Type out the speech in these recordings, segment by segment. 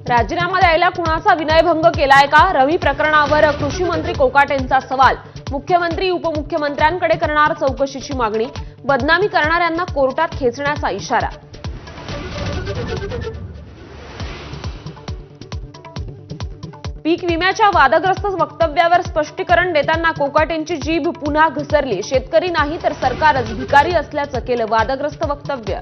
राजीनामा द्यायला कुणाचा विनयभंग केलाय का? रवी प्रकरणावर कृषी मंत्री कोकाटेंचा सवाल. मुख्यमंत्री उपमुख्यमंत्र्यांकडे करणार चौकशीची मागणी. बदनामी करणाऱ्यांना कोर्टात खेचण्याचा इशारा. पीक विम्याच्या वादग्रस्त वक्तव्यावर स्पष्टीकरण देताना कोकाटेंची जीभ पुन्हा घसरली. शेतकरी नाही तर सरकारच भिकारी असल्याचं केलं वादग्रस्त वक्तव्य.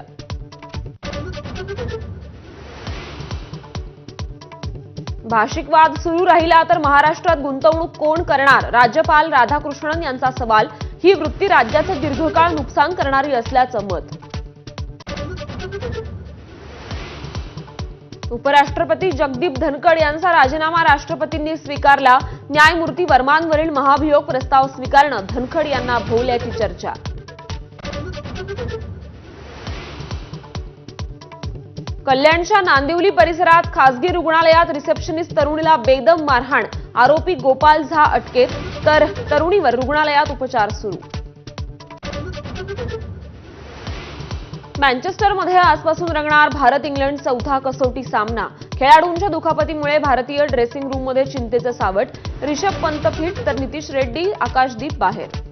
भाषिक वाद सुरू राहिला तर महाराष्ट्रात गुंतवणूक कोण करणार? राज्यपाल राधाकृष्णन यांचा सवाल. ही वृत्ती राज्याचं दीर्घकाळ नुकसान करणारी असल्याचं मत. उपराष्ट्रपती जगदीप धनखड यांचा राजीनामा राष्ट्रपतींनी स्वीकारला. न्यायमूर्ती वर्मांवरील महाभियोग प्रस्ताव स्वीकारणं धनखड यांना भोवल्याची चर्चा. कल्याणच्या नांदिवली परिसरात खासगी रुग्णालयात रिसेप्शनिस्ट तरुणीला बेदम मारहाण. आरोपी गोपाल झा अटकेत तर तरुणीवर रुग्णालयात उपचार सुरू. मँचेस्टरमध्ये आजपासून रंगणार भारत इंग्लंड चौथा कसोटी सामना. खेळाडूंच्या दुखापतीमुळे भारतीय ड्रेसिंग रूममध्ये चिंतेचं सावट. रिषभ पंत फिट तर नितीश रेड्डी, आकाशदीप बाहेर.